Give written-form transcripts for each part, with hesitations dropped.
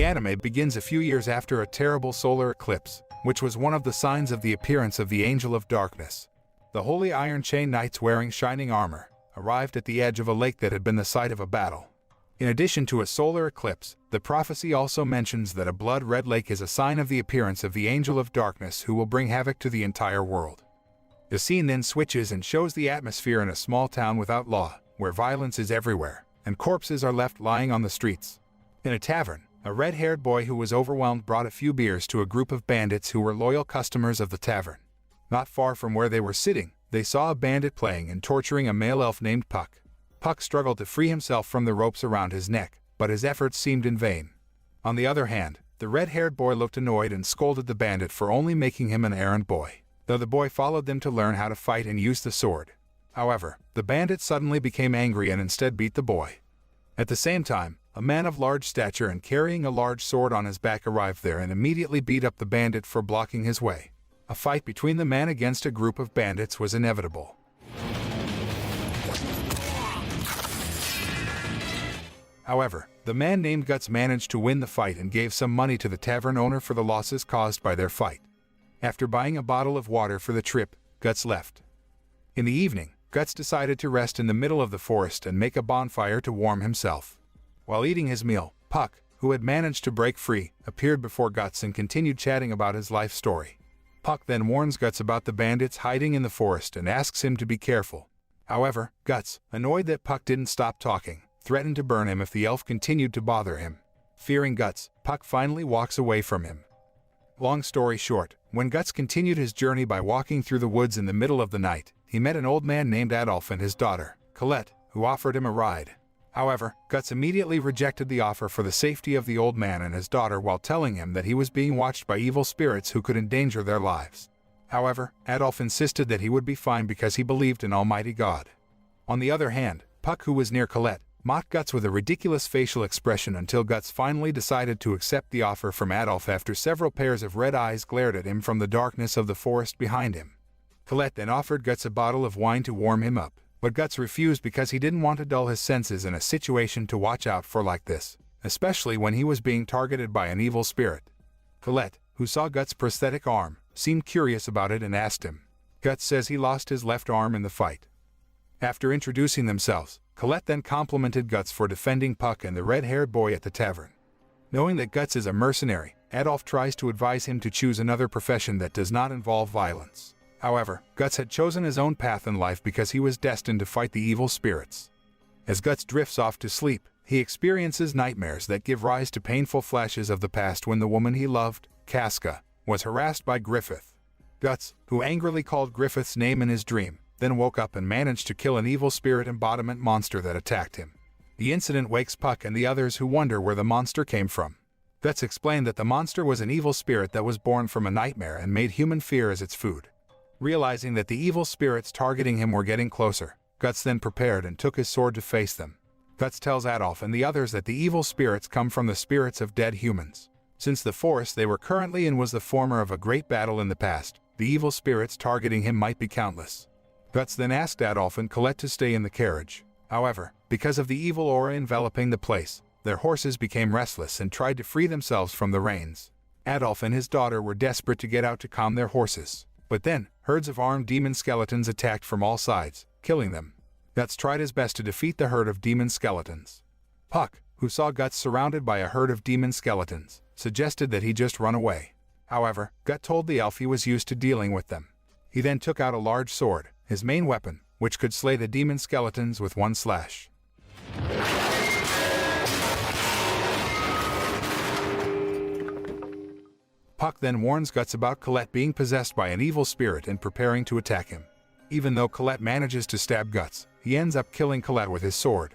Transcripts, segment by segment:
The anime begins a few years after a terrible solar eclipse, which was one of the signs of the appearance of the Angel of Darkness. The Holy Iron Chain Knights wearing shining armor arrived at the edge of a lake that had been the site of a battle. In addition to a solar eclipse, the prophecy also mentions that a blood-red lake is a sign of the appearance of the Angel of Darkness who will bring havoc to the entire world. The scene then switches and shows the atmosphere in a small town without law, where violence is everywhere, and corpses are left lying on the streets. In a tavern, a red-haired boy who was overwhelmed brought a few beers to a group of bandits who were loyal customers of the tavern. Not far from where they were sitting, they saw a bandit playing and torturing a male elf named Puck. Puck struggled to free himself from the ropes around his neck, but his efforts seemed in vain. On the other hand, the red-haired boy looked annoyed and scolded the bandit for only making him an errand boy, though the boy followed them to learn how to fight and use the sword. However, the bandit suddenly became angry and instead beat the boy. At the same time, a man of large stature and carrying a large sword on his back arrived there and immediately beat up the bandit for blocking his way. A fight between the man against a group of bandits was inevitable. However, the man named Guts managed to win the fight and gave some money to the tavern owner for the losses caused by their fight. After buying a bottle of water for the trip, Guts left. In the evening, Guts decided to rest in the middle of the forest and make a bonfire to warm himself. While eating his meal, Puck, who had managed to break free, appeared before Guts and continued chatting about his life story. Puck then warns Guts about the bandits hiding in the forest and asks him to be careful. However, Guts, annoyed that Puck didn't stop talking, threatened to burn him if the elf continued to bother him. Fearing Guts, Puck finally walks away from him. Long story short, when Guts continued his journey by walking through the woods in the middle of the night, he met an old man named Adolf and his daughter, Colette, who offered him a ride. However, Guts immediately rejected the offer for the safety of the old man and his daughter while telling him that he was being watched by evil spirits who could endanger their lives. However, Adolf insisted that he would be fine because he believed in Almighty God. On the other hand, Puck, who was near Colette, mocked Guts with a ridiculous facial expression until Guts finally decided to accept the offer from Adolf after several pairs of red eyes glared at him from the darkness of the forest behind him. Colette then offered Guts a bottle of wine to warm him up, but Guts refused because he didn't want to dull his senses in a situation to watch out for like this, especially when he was being targeted by an evil spirit. Colette, who saw Guts' prosthetic arm, seemed curious about it and asked him. Guts says he lost his left arm in the fight. After introducing themselves, Colette then complimented Guts for defending Puck and the red-haired boy at the tavern. Knowing that Guts is a mercenary, Adolf tries to advise him to choose another profession that does not involve violence. However, Guts had chosen his own path in life because he was destined to fight the evil spirits. As Guts drifts off to sleep, he experiences nightmares that give rise to painful flashes of the past when the woman he loved, Casca, was harassed by Griffith. Guts, who angrily called Griffith's name in his dream, then woke up and managed to kill an evil spirit embodiment monster that attacked him. The incident wakes Puck and the others who wonder where the monster came from. Guts explained that the monster was an evil spirit that was born from a nightmare and made human fear as its food. Realizing that the evil spirits targeting him were getting closer, Guts then prepared and took his sword to face them. Guts tells Adolf and the others that the evil spirits come from the spirits of dead humans. Since the forest they were currently in was the former of a great battle in the past, the evil spirits targeting him might be countless. Guts then asked Adolf and Colette to stay in the carriage. However, because of the evil aura enveloping the place, their horses became restless and tried to free themselves from the reins. Adolf and his daughter were desperate to get out to calm their horses. But then, herds of armed demon skeletons attacked from all sides, killing them. Guts tried his best to defeat the herd of demon skeletons. Puck, who saw Guts surrounded by a herd of demon skeletons, suggested that he just run away. However, Guts told the elf he was used to dealing with them. He then took out a large sword, his main weapon, which could slay the demon skeletons with one slash. Puck then warns Guts about Colette being possessed by an evil spirit and preparing to attack him. Even though Colette manages to stab Guts, he ends up killing Colette with his sword.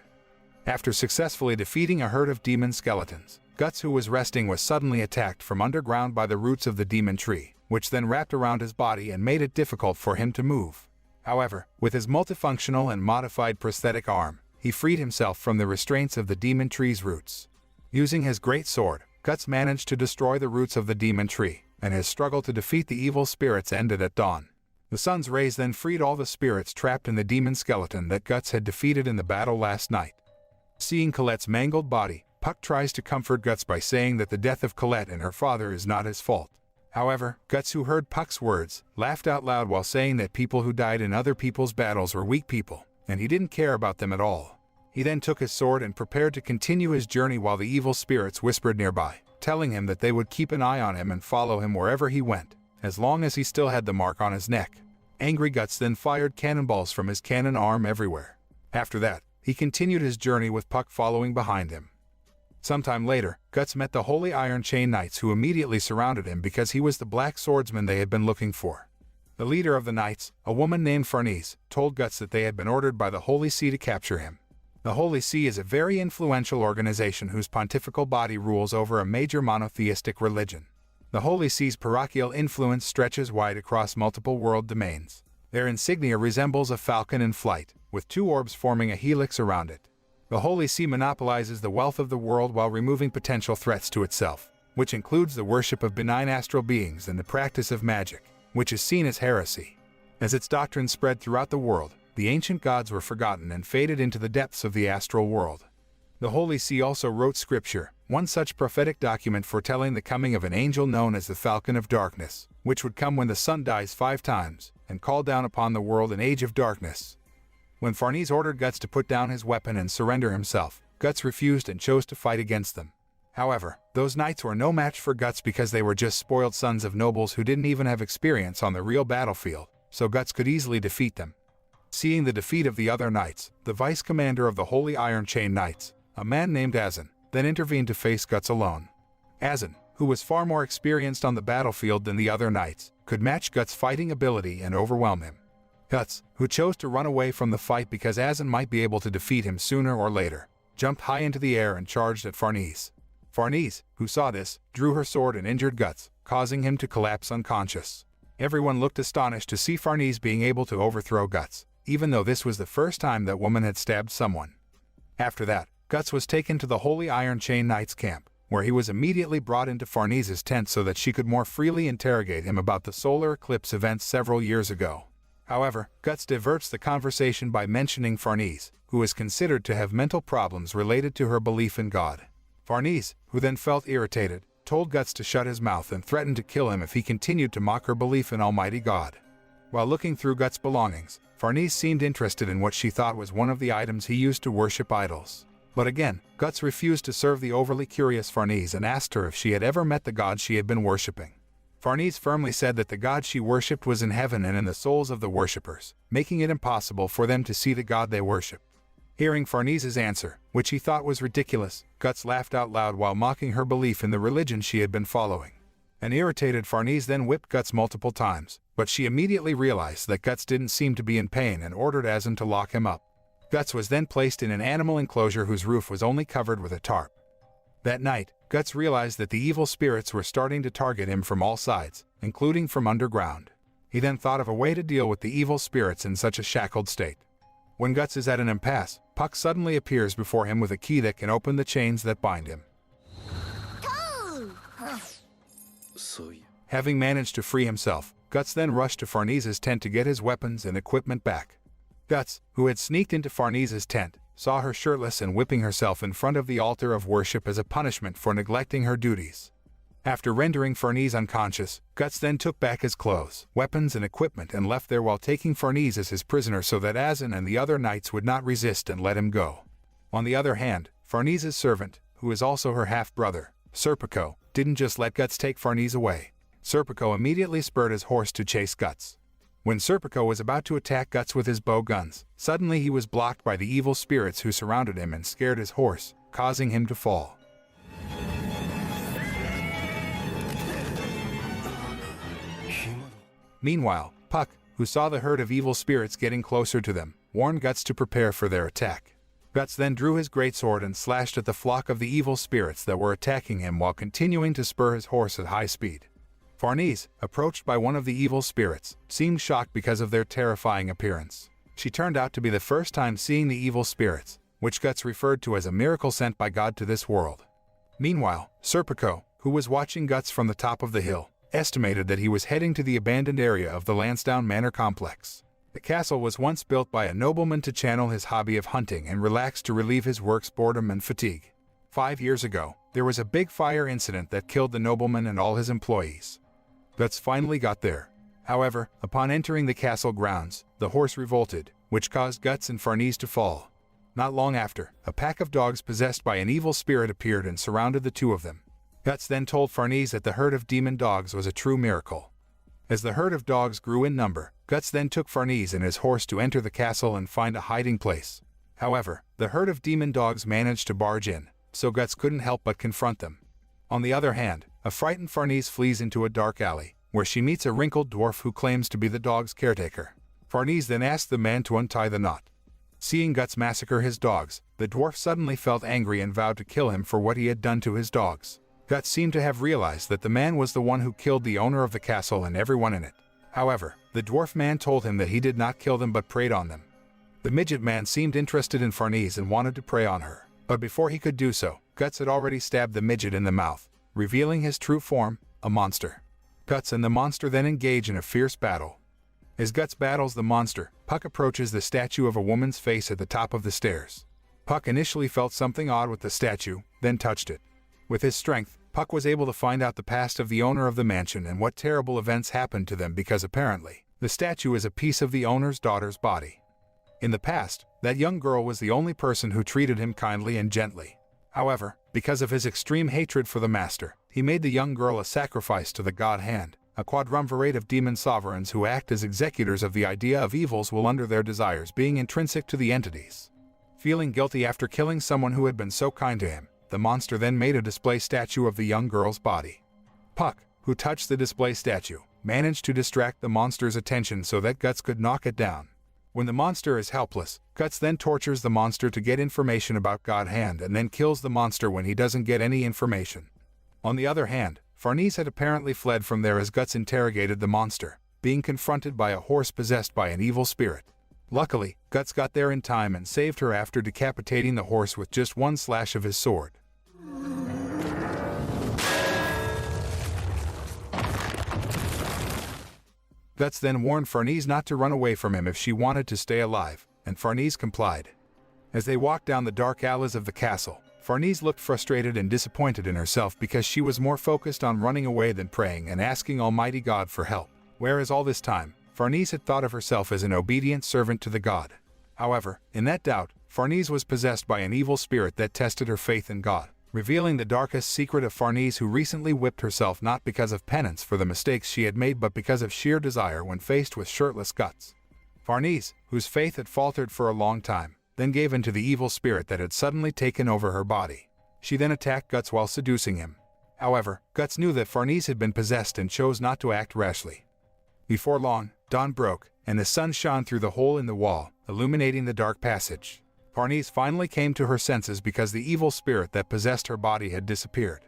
After successfully defeating a herd of demon skeletons, Guts, who was resting, was suddenly attacked from underground by the roots of the demon tree, which then wrapped around his body and made it difficult for him to move. However, with his multifunctional and modified prosthetic arm, he freed himself from the restraints of the demon tree's roots. Using his great sword, Guts managed to destroy the roots of the demon tree, and his struggle to defeat the evil spirits ended at dawn. The sun's rays then freed all the spirits trapped in the demon skeleton that Guts had defeated in the battle last night. Seeing Colette's mangled body, Puck tries to comfort Guts by saying that the death of Colette and her father is not his fault. However, Guts, who heard Puck's words, laughed out loud while saying that people who died in other people's battles were weak people, and he didn't care about them at all. He then took his sword and prepared to continue his journey while the evil spirits whispered nearby, telling him that they would keep an eye on him and follow him wherever he went, as long as he still had the mark on his neck. Angry Guts then fired cannonballs from his cannon arm everywhere. After that, he continued his journey with Puck following behind him. Sometime later, Guts met the Holy Iron Chain Knights, who immediately surrounded him because he was the Black Swordsman they had been looking for. The leader of the Knights, a woman named Farnese, told Guts that they had been ordered by the Holy See to capture him. The Holy See is a very influential organization whose pontifical body rules over a major monotheistic religion. The Holy See's parochial influence stretches wide across multiple world domains. Their insignia resembles a falcon in flight, with two orbs forming a helix around it. The Holy See monopolizes the wealth of the world while removing potential threats to itself, which includes the worship of benign astral beings and the practice of magic, which is seen as heresy. As its doctrine spread throughout the world, the ancient gods were forgotten and faded into the depths of the astral world. The Holy See also wrote scripture, one such prophetic document foretelling the coming of an angel known as the Falcon of Darkness, which would come when the sun dies 5 times, and call down upon the world an age of darkness. When Farnese ordered Guts to put down his weapon and surrender himself, Guts refused and chose to fight against them. However, those knights were no match for Guts because they were just spoiled sons of nobles who didn't even have experience on the real battlefield, so Guts could easily defeat them. Seeing the defeat of the other knights, the vice commander of the Holy Iron Chain Knights, a man named Azan, then intervened to face Guts alone. Azan, who was far more experienced on the battlefield than the other knights, could match Guts' fighting ability and overwhelm him. Guts, who chose to run away from the fight because Azan might be able to defeat him sooner or later, jumped high into the air and charged at Farnese. Farnese, who saw this, drew her sword and injured Guts, causing him to collapse unconscious. Everyone looked astonished to see Farnese being able to overthrow Guts, even though this was the first time that woman had stabbed someone. After that, Guts was taken to the Holy Iron Chain Knights camp, where he was immediately brought into Farnese's tent so that she could more freely interrogate him about the solar eclipse events several years ago. However, Guts diverts the conversation by mentioning Farnese, who is considered to have mental problems related to her belief in God. Farnese, who then felt irritated, told Guts to shut his mouth and threatened to kill him if he continued to mock her belief in Almighty God. While looking through Guts' belongings, Farnese seemed interested in what she thought was one of the items he used to worship idols. But again, Guts refused to serve the overly curious Farnese and asked her if she had ever met the god she had been worshipping. Farnese firmly said that the god she worshipped was in heaven and in the souls of the worshippers, making it impossible for them to see the god they worshipped. Hearing Farnese's answer, which he thought was ridiculous, Guts laughed out loud while mocking her belief in the religion she had been following. An irritated Farnese then whipped Guts multiple times, but she immediately realized that Guts didn't seem to be in pain and ordered Azan to lock him up. Guts was then placed in an animal enclosure whose roof was only covered with a tarp. That night, Guts realized that the evil spirits were starting to target him from all sides, including from underground. He then thought of a way to deal with the evil spirits in such a shackled state. When Guts is at an impasse, Puck suddenly appears before him with a key that can open the chains that bind him. Having managed to free himself, Guts then rushed to Farnese's tent to get his weapons and equipment back. Guts, who had sneaked into Farnese's tent, saw her shirtless and whipping herself in front of the altar of worship as a punishment for neglecting her duties. After rendering Farnese unconscious, Guts then took back his clothes, weapons and equipment and left there while taking Farnese as his prisoner so that Azan and the other knights would not resist and let him go. On the other hand, Farnese's servant, who is also her half-brother, Serpico, didn't just let Guts take Farnese away. Serpico immediately spurred his horse to chase Guts. When Serpico was about to attack Guts with his bow guns, suddenly he was blocked by the evil spirits who surrounded him and scared his horse, causing him to fall. Meanwhile, Puck, who saw the herd of evil spirits getting closer to them, warned Guts to prepare for their attack. Guts then drew his greatsword and slashed at the flock of the evil spirits that were attacking him while continuing to spur his horse at high speed. Farnese, approached by one of the evil spirits, seemed shocked because of their terrifying appearance. She turned out to be the first time seeing the evil spirits, which Guts referred to as a miracle sent by God to this world. Meanwhile, Serpico, who was watching Guts from the top of the hill, estimated that he was heading to the abandoned area of the Lansdowne Manor complex. The castle was once built by a nobleman to channel his hobby of hunting and relax to relieve his work's boredom and fatigue. 5 years ago, there was a big fire incident that killed the nobleman and all his employees. Guts finally got there. However, upon entering the castle grounds, the horse revolted, which caused Guts and Farnese to fall. Not long after, a pack of dogs possessed by an evil spirit appeared and surrounded the two of them. Guts then told Farnese that the herd of demon dogs was a true miracle. As the herd of dogs grew in number, Guts then took Farnese and his horse to enter the castle and find a hiding place. However, the herd of demon dogs managed to barge in, so Guts couldn't help but confront them. On the other hand, a frightened Farnese flees into a dark alley, where she meets a wrinkled dwarf who claims to be the dog's caretaker. Farnese then asks the man to untie the knot. Seeing Guts massacre his dogs, the dwarf suddenly felt angry and vowed to kill him for what he had done to his dogs. Guts seemed to have realized that the man was the one who killed the owner of the castle and everyone in it. However, the dwarf man told him that he did not kill them but preyed on them. The midget man seemed interested in Farnese and wanted to prey on her, but before he could do so, Guts had already stabbed the midget in the mouth, revealing his true form, a monster. Guts and the monster then engage in a fierce battle. As Guts battles the monster, Puck approaches the statue of a woman's face at the top of the stairs. Puck initially felt something odd with the statue, then touched it. With his strength, Puck was able to find out the past of the owner of the mansion and what terrible events happened to them because apparently, the statue is a piece of the owner's daughter's body. In the past, that young girl was the only person who treated him kindly and gently. However, because of his extreme hatred for the master, he made the young girl a sacrifice to the god Hand, a quadrumvirate of demon sovereigns who act as executors of the idea of evils will under their desires being intrinsic to the entities. Feeling guilty after killing someone who had been so kind to him, the monster then made a display statue of the young girl's body. Puck, who touched the display statue, managed to distract the monster's attention so that Guts could knock it down. When the monster is helpless, Guts then tortures the monster to get information about God Hand and then kills the monster when he doesn't get any information. On the other hand, Farnese had apparently fled from there as Guts interrogated the monster, being confronted by a horse possessed by an evil spirit. Luckily, Guts got there in time and saved her after decapitating the horse with just one slash of his sword. Guts then warned Farnese not to run away from him if she wanted to stay alive, and Farnese complied. As they walked down the dark alleys of the castle, Farnese looked frustrated and disappointed in herself because she was more focused on running away than praying and asking Almighty God for help, whereas all this time, Farnese had thought of herself as an obedient servant to the god. However, in that doubt, Farnese was possessed by an evil spirit that tested her faith in God, revealing the darkest secret of Farnese, who recently whipped herself not because of penance for the mistakes she had made but because of sheer desire when faced with shirtless Guts. Farnese, whose faith had faltered for a long time, then gave in to the evil spirit that had suddenly taken over her body. She then attacked Guts while seducing him. However, Guts knew that Farnese had been possessed and chose not to act rashly. Before long, dawn broke, and the sun shone through the hole in the wall, illuminating the dark passage. Farnese finally came to her senses because the evil spirit that possessed her body had disappeared.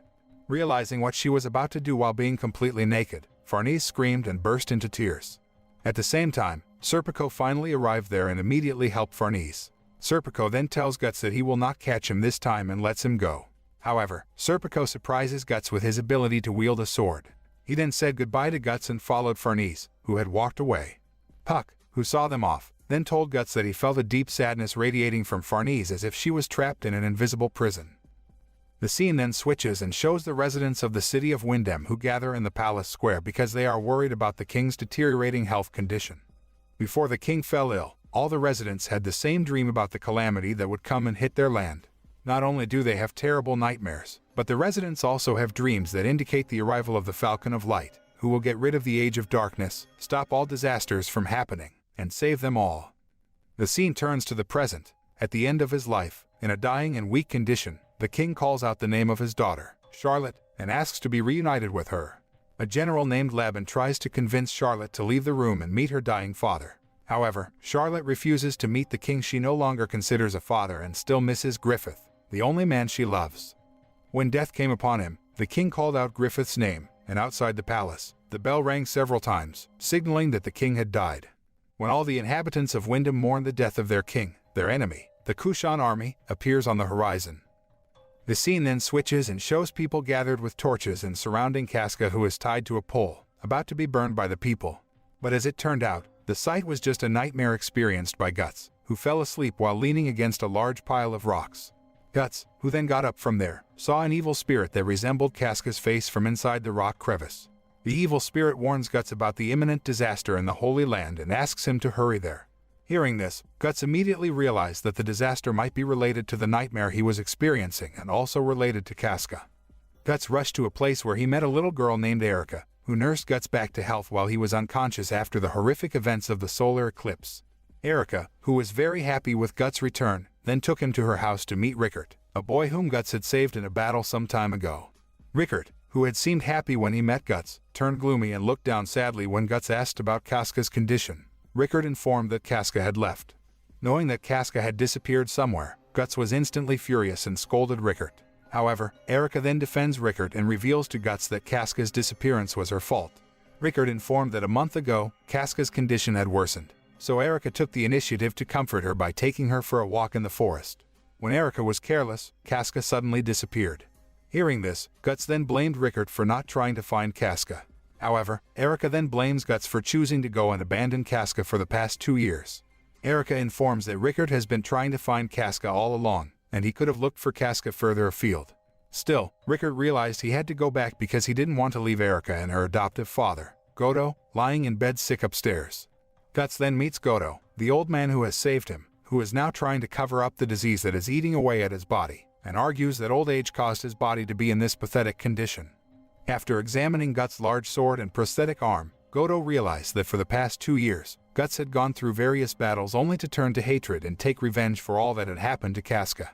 Realizing what she was about to do while being completely naked, Farnese screamed and burst into tears. At the same time, Serpico finally arrived there and immediately helped Farnese. Serpico then tells Guts that he will not catch him this time and lets him go. However, Serpico surprises Guts with his ability to wield a sword. He then said goodbye to Guts and followed Farnese, who had walked away. Puck, who saw them off, then told Guts that he felt a deep sadness radiating from Farnese as if she was trapped in an invisible prison. The scene then switches and shows the residents of the city of Windham who gather in the palace square because they are worried about the king's deteriorating health condition. Before the king fell ill, all the residents had the same dream about the calamity that would come and hit their land. Not only do they have terrible nightmares, but the residents also have dreams that indicate the arrival of the Falcon of Light, who will get rid of the Age of Darkness, stop all disasters from happening, and save them all. The scene turns to the present. At the end of his life, in a dying and weak condition, the king calls out the name of his daughter, Charlotte, and asks to be reunited with her. A general named Laban tries to convince Charlotte to leave the room and meet her dying father. However, Charlotte refuses to meet the king she no longer considers a father and still misses Griffith, the only man she loves. When death came upon him, the king called out Griffith's name, and outside the palace, the bell rang several times, signaling that the king had died. When all the inhabitants of Windham mourn the death of their king, their enemy, the Kushan army, appears on the horizon. The scene then switches and shows people gathered with torches and surrounding Casca, who is tied to a pole, about to be burned by the people. But as it turned out, the sight was just a nightmare experienced by Guts, who fell asleep while leaning against a large pile of rocks. Guts, who then got up from there, saw an evil spirit that resembled Casca's face from inside the rock crevice. The evil spirit warns Guts about the imminent disaster in the Holy Land and asks him to hurry there. Hearing this, Guts immediately realized that the disaster might be related to the nightmare he was experiencing and also related to Casca. Guts rushed to a place where he met a little girl named Erica, who nursed Guts back to health while he was unconscious after the horrific events of the solar eclipse. Erica, who was very happy with Guts' return, then took him to her house to meet Rickert, a boy whom Guts had saved in a battle some time ago. Rickert, who had seemed happy when he met Guts, turned gloomy and looked down sadly when Guts asked about Casca's condition. Rickert informed that Casca had left. Knowing that Casca had disappeared somewhere, Guts was instantly furious and scolded Rickert. However, Erica then defends Rickert and reveals to Guts that Casca's disappearance was her fault. Rickert informed that a month ago, Casca's condition had worsened, so Erica took the initiative to comfort her by taking her for a walk in the forest. When Erica was careless, Casca suddenly disappeared. Hearing this, Guts then blamed Rickert for not trying to find Casca. However, Erica then blames Guts for choosing to go and abandon Casca for the past 2 years. Erica informs that Rickert has been trying to find Casca all along, and he could have looked for Casca further afield. Still, Rickert realized he had to go back because he didn't want to leave Erica and her adoptive father, Godo, lying in bed sick upstairs. Guts then meets Godo, the old man who has saved him, who is now trying to cover up the disease that is eating away at his body, and argues that old age caused his body to be in this pathetic condition. After examining Guts' large sword and prosthetic arm, Godo realized that for the past 2 years, Guts had gone through various battles only to turn to hatred and take revenge for all that had happened to Casca.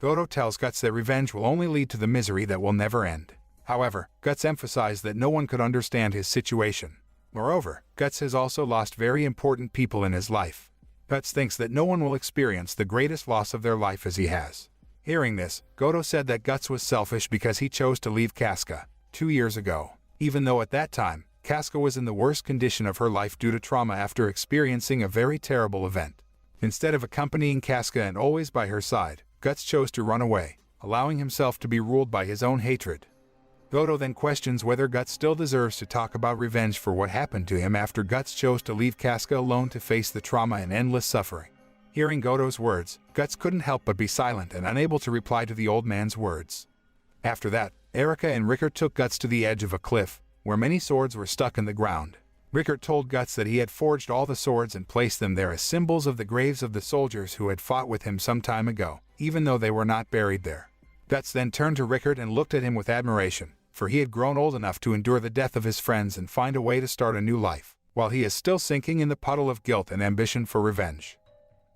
Godo tells Guts that revenge will only lead to the misery that will never end. However, Guts emphasized that no one could understand his situation. Moreover, Guts has also lost very important people in his life. Guts thinks that no one will experience the greatest loss of their life as he has. Hearing this, Godo said that Guts was selfish because he chose to leave Casca 2 years ago, even though at that time, Casca was in the worst condition of her life due to trauma after experiencing a very terrible event. Instead of accompanying Casca and always by her side, Guts chose to run away, allowing himself to be ruled by his own hatred. Godo then questions whether Guts still deserves to talk about revenge for what happened to him after Guts chose to leave Casca alone to face the trauma and endless suffering. Hearing Godo's words, Guts couldn't help but be silent and unable to reply to the old man's words. After that, Erica and Rickert took Guts to the edge of a cliff, where many swords were stuck in the ground. Rickert told Guts that he had forged all the swords and placed them there as symbols of the graves of the soldiers who had fought with him some time ago, even though they were not buried there. Guts then turned to Rickert and looked at him with admiration, for he had grown old enough to endure the death of his friends and find a way to start a new life, while he is still sinking in the puddle of guilt and ambition for revenge.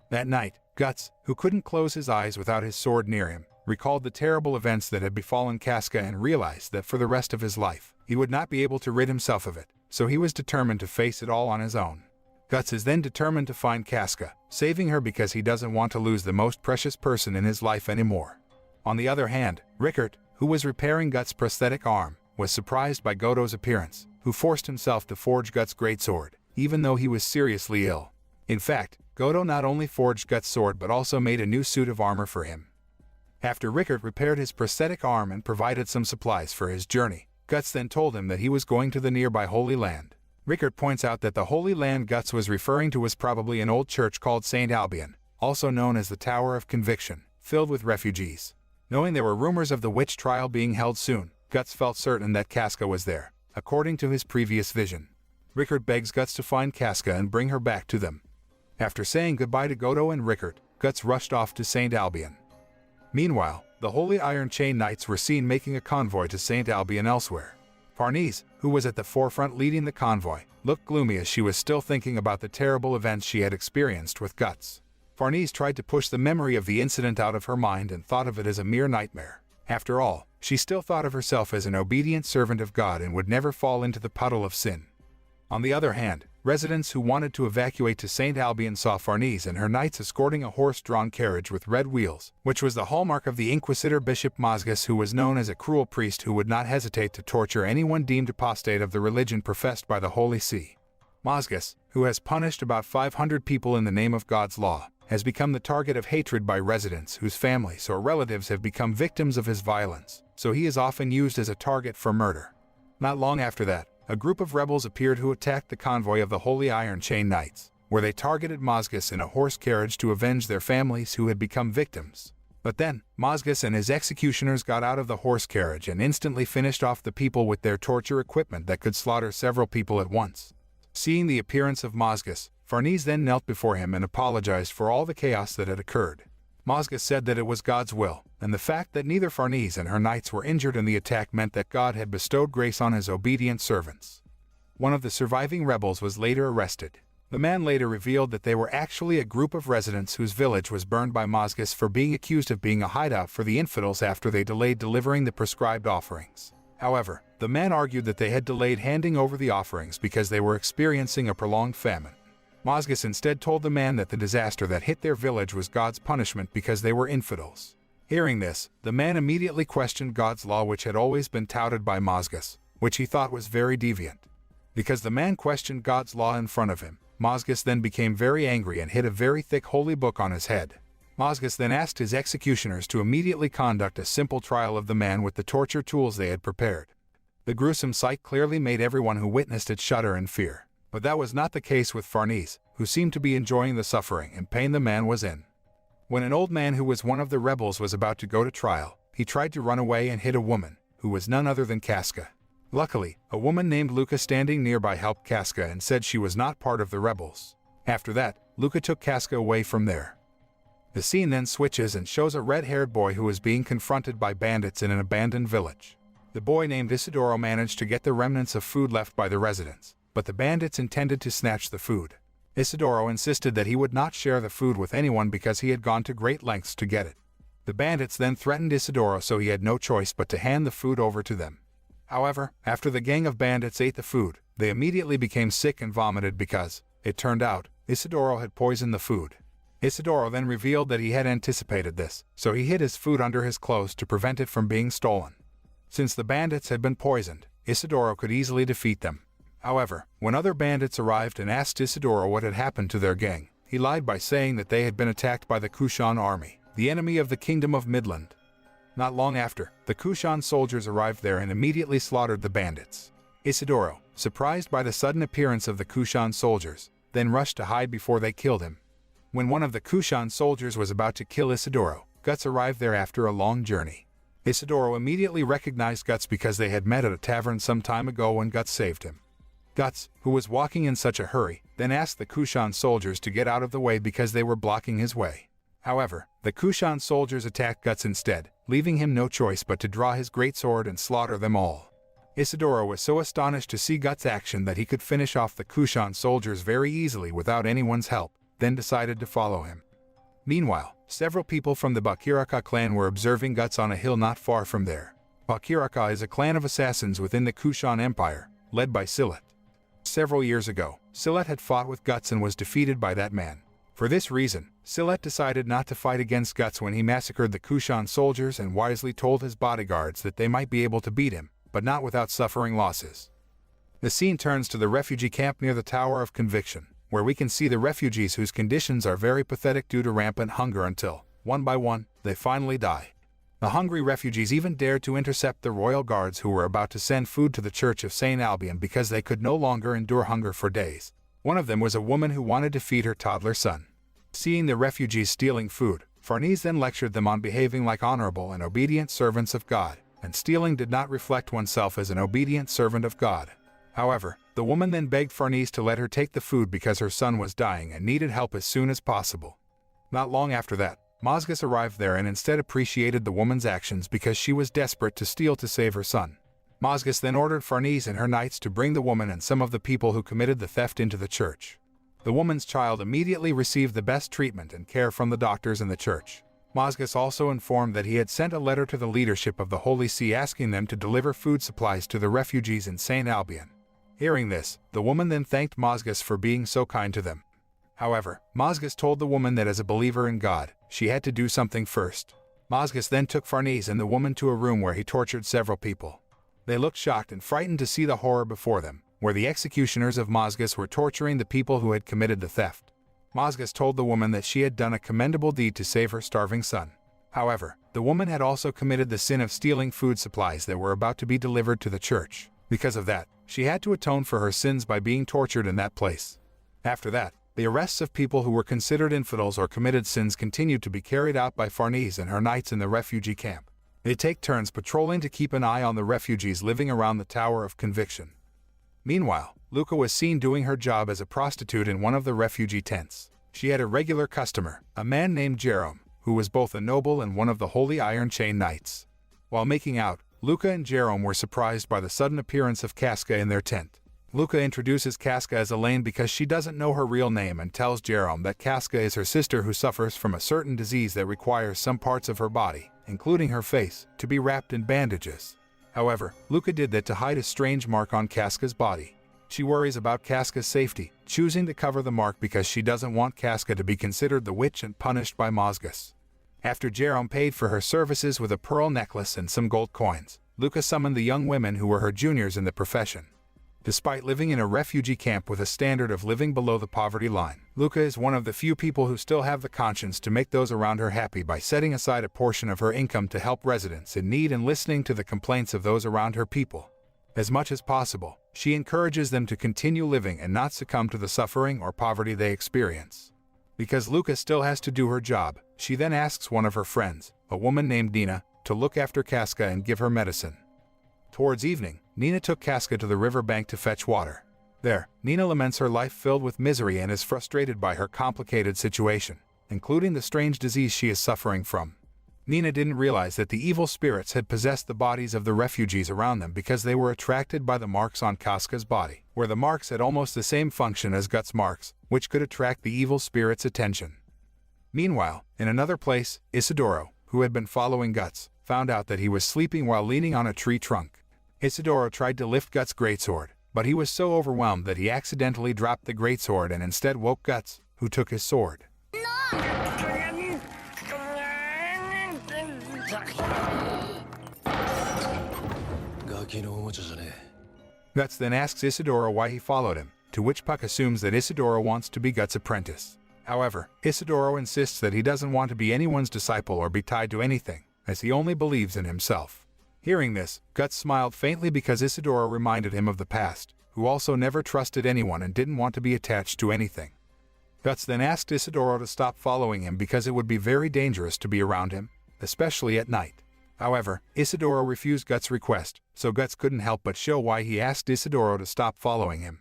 That night, Guts, who couldn't close his eyes without his sword near him, recalled the terrible events that had befallen Casca and realized that for the rest of his life, he would not be able to rid himself of it, so he was determined to face it all on his own. Guts is then determined to find Casca, saving her because he doesn't want to lose the most precious person in his life anymore. On the other hand, Rickert, who was repairing Guts' prosthetic arm, was surprised by Godo's appearance, who forced himself to forge Guts' greatsword, even though he was seriously ill. In fact, Godo not only forged Guts' sword but also made a new suit of armor for him. After Rickert repaired his prosthetic arm and provided some supplies for his journey, Guts then told him that he was going to the nearby Holy Land. Rickert points out that the Holy Land Guts was referring to was probably an old church called St. Albion, also known as the Tower of Conviction, filled with refugees. Knowing there were rumors of the witch trial being held soon, Guts felt certain that Casca was there, according to his previous vision. Rickert begs Guts to find Casca and bring her back to them. After saying goodbye to Godo and Rickert, Guts rushed off to St. Albion. Meanwhile, the Holy Iron Chain Knights were seen making a convoy to St. Albion elsewhere. Farnese, who was at the forefront leading the convoy, looked gloomy as she was still thinking about the terrible events she had experienced with Guts. Farnese tried to push the memory of the incident out of her mind and thought of it as a mere nightmare. After all, she still thought of herself as an obedient servant of God and would never fall into the puddle of sin. On the other hand, residents who wanted to evacuate to St. Albion saw Farnese and her knights escorting a horse-drawn carriage with red wheels, which was the hallmark of the inquisitor Bishop Mazgas, who was known as a cruel priest who would not hesitate to torture anyone deemed apostate of the religion professed by the Holy See. Mazgas, who has punished about 500 people in the name of God's law, has become the target of hatred by residents whose families or relatives have become victims of his violence, so he is often used as a target for murder. Not long after that, a group of rebels appeared who attacked the convoy of the Holy Iron Chain Knights, where they targeted Mazgas in a horse carriage to avenge their families who had become victims. But then, Mazgas and his executioners got out of the horse carriage and instantly finished off the people with their torture equipment that could slaughter several people at once. Seeing the appearance of Mazgas, Farnese then knelt before him and apologized for all the chaos that had occurred. Mazgas said that it was God's will, and the fact that neither Farnese and her knights were injured in the attack meant that God had bestowed grace on his obedient servants. One of the surviving rebels was later arrested. The man later revealed that they were actually a group of residents whose village was burned by Mazgas for being accused of being a hideout for the infidels after they delayed delivering the prescribed offerings. However, the man argued that they had delayed handing over the offerings because they were experiencing a prolonged famine. Mazgas instead told the man that the disaster that hit their village was God's punishment because they were infidels. Hearing this, the man immediately questioned God's law, which had always been touted by Mazgas, which he thought was very deviant. Because the man questioned God's law in front of him, Mazgas then became very angry and hit a very thick holy book on his head. Mazgas then asked his executioners to immediately conduct a simple trial of the man with the torture tools they had prepared. The gruesome sight clearly made everyone who witnessed it shudder in fear. But that was not the case with Farnese, who seemed to be enjoying the suffering and pain the man was in. When an old man who was one of the rebels was about to go to trial, he tried to run away and hit a woman, who was none other than Casca. Luckily, a woman named Luca standing nearby helped Casca and said she was not part of the rebels. After that, Luca took Casca away from there. The scene then switches and shows a red-haired boy who is being confronted by bandits in an abandoned village. The boy named Isidoro managed to get the remnants of food left by the residents, but the bandits intended to snatch the food. Isidoro insisted that he would not share the food with anyone because he had gone to great lengths to get it. The bandits then threatened Isidoro, so he had no choice but to hand the food over to them. However, after the gang of bandits ate the food, they immediately became sick and vomited because, it turned out, Isidoro had poisoned the food. Isidoro then revealed that he had anticipated this, so he hid his food under his clothes to prevent it from being stolen. Since the bandits had been poisoned, Isidoro could easily defeat them. However, when other bandits arrived and asked Isidoro what had happened to their gang, he lied by saying that they had been attacked by the Kushan army, the enemy of the Kingdom of Midland. Not long after, the Kushan soldiers arrived there and immediately slaughtered the bandits. Isidoro, surprised by the sudden appearance of the Kushan soldiers, then rushed to hide before they killed him. When one of the Kushan soldiers was about to kill Isidoro, Guts arrived there after a long journey. Isidoro immediately recognized Guts because they had met at a tavern some time ago when Guts saved him. Guts, who was walking in such a hurry, then asked the Kushan soldiers to get out of the way because they were blocking his way. However, the Kushan soldiers attacked Guts instead, leaving him no choice but to draw his greatsword and slaughter them all. Isidoro was so astonished to see Guts' action that he could finish off the Kushan soldiers very easily without anyone's help, then decided to follow him. Meanwhile, several people from the Bakiraka clan were observing Guts on a hill not far from there. Bakiraka is a clan of assassins within the Kushan Empire, led by Silet. Several years ago, Silet had fought with Guts and was defeated by that man. For this reason, Silet decided not to fight against Guts when he massacred the Kushan soldiers and wisely told his bodyguards that they might be able to beat him, but not without suffering losses. The scene turns to the refugee camp near the Tower of Conviction, where we can see the refugees whose conditions are very pathetic due to rampant hunger until, one by one, they finally die. The hungry refugees even dared to intercept the royal guards who were about to send food to the Church of St. Albion because they could no longer endure hunger for days. One of them was a woman who wanted to feed her toddler son. Seeing the refugees stealing food, Farnese then lectured them on behaving like honorable and obedient servants of God, and stealing did not reflect oneself as an obedient servant of God. However, the woman then begged Farnese to let her take the food because her son was dying and needed help as soon as possible. Not long after that, Mazgas arrived there and instead appreciated the woman's actions because she was desperate to steal to save her son. Mazgas then ordered Farnese and her knights to bring the woman and some of the people who committed the theft into the church. The woman's child immediately received the best treatment and care from the doctors in the church. Mazgas also informed that he had sent a letter to the leadership of the Holy See asking them to deliver food supplies to the refugees in St. Albion. Hearing this, the woman then thanked Mazgas for being so kind to them. However, Mazgas told the woman that as a believer in God, she had to do something first. Mazgas then took Farnese and the woman to a room where he tortured several people. They looked shocked and frightened to see the horror before them, where the executioners of Mazgas were torturing the people who had committed the theft. Mazgas told the woman that she had done a commendable deed to save her starving son. However, the woman had also committed the sin of stealing food supplies that were about to be delivered to the church. Because of that, she had to atone for her sins by being tortured in that place. After that, The arrests of people who were considered infidels or committed sins continued to be carried out by Farnese and her knights in the refugee camp. They take turns patrolling to keep an eye on the refugees living around the Tower of Conviction. Meanwhile, Luca was seen doing her job as a prostitute in one of the refugee tents. She had a regular customer, a man named Jerome, who was both a noble and one of the Holy Iron Chain Knights. While making out, Luca and Jerome were surprised by the sudden appearance of Casca in their tent. Luca introduces Casca as Elaine because she doesn't know her real name and tells Jerome that Casca is her sister who suffers from a certain disease that requires some parts of her body, including her face, to be wrapped in bandages. However, Luca did that to hide a strange mark on Casca's body. She worries about Casca's safety, choosing to cover the mark because she doesn't want Casca to be considered the witch and punished by Mazgas. After Jerome paid for her services with a pearl necklace and some gold coins, Luca summoned the young women who were her juniors in the profession. Despite living in a refugee camp with a standard of living below the poverty line, Luca is one of the few people who still have the conscience to make those around her happy by setting aside a portion of her income to help residents in need and listening to the complaints of those around her people. As much as possible, she encourages them to continue living and not succumb to the suffering or poverty they experience. Because Luca still has to do her job, she then asks one of her friends, a woman named Nina, to look after Casca and give her medicine. Towards evening, Nina took Casca to the riverbank to fetch water. There, Nina laments her life filled with misery and is frustrated by her complicated situation, including the strange disease she is suffering from. Nina didn't realize that the evil spirits had possessed the bodies of the refugees around them because they were attracted by the marks on Casca's body, where the marks had almost the same function as Guts' marks, which could attract the evil spirits' attention. Meanwhile, in another place, Isidoro, who had been following Guts, found out that he was sleeping while leaning on a tree trunk. Isidoro tried to lift Guts' greatsword, but he was so overwhelmed that he accidentally dropped the greatsword and instead woke Guts, who took his sword. Guts then asks Isidoro why he followed him, to which Puck assumes that Isidoro wants to be Guts' apprentice. However, Isidoro insists that he doesn't want to be anyone's disciple or be tied to anything, as he only believes in himself. Hearing this, Guts smiled faintly because Isidoro reminded him of the past, who also never trusted anyone and didn't want to be attached to anything. Guts then asked Isidoro to stop following him because it would be very dangerous to be around him, especially at night. However, Isidoro refused Guts' request, so Guts couldn't help but show why he asked Isidoro to stop following him.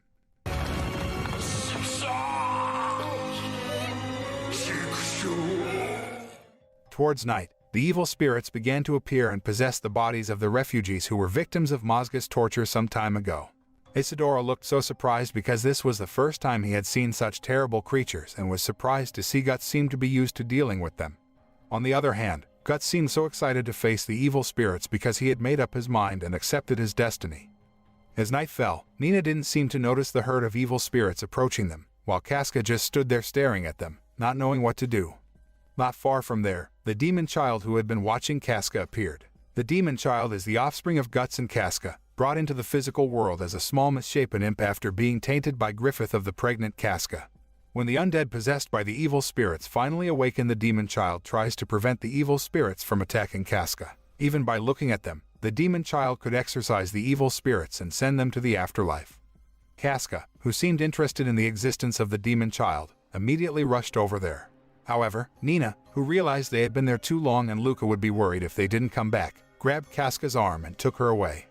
Towards night, the evil spirits began to appear and possess the bodies of the refugees who were victims of Mazgas' torture some time ago. Isidoro looked so surprised because this was the first time he had seen such terrible creatures and was surprised to see Guts seem to be used to dealing with them. On the other hand, Guts seemed so excited to face the evil spirits because he had made up his mind and accepted his destiny. As night fell, Nina didn't seem to notice the herd of evil spirits approaching them, while Casca just stood there staring at them, not knowing what to do. Not far from there, the demon child who had been watching Casca appeared. The demon child is the offspring of Guts and Casca, brought into the physical world as a small misshapen imp after being tainted by Griffith of the pregnant Casca. When the undead possessed by the evil spirits finally awaken, the demon child tries to prevent the evil spirits from attacking Casca. Even by looking at them, the demon child could exorcise the evil spirits and send them to the afterlife. Casca, who seemed interested in the existence of the demon child, immediately rushed over there. However, Nina, who realized they had been there too long and Luca would be worried if they didn't come back, grabbed Casca's arm and took her away.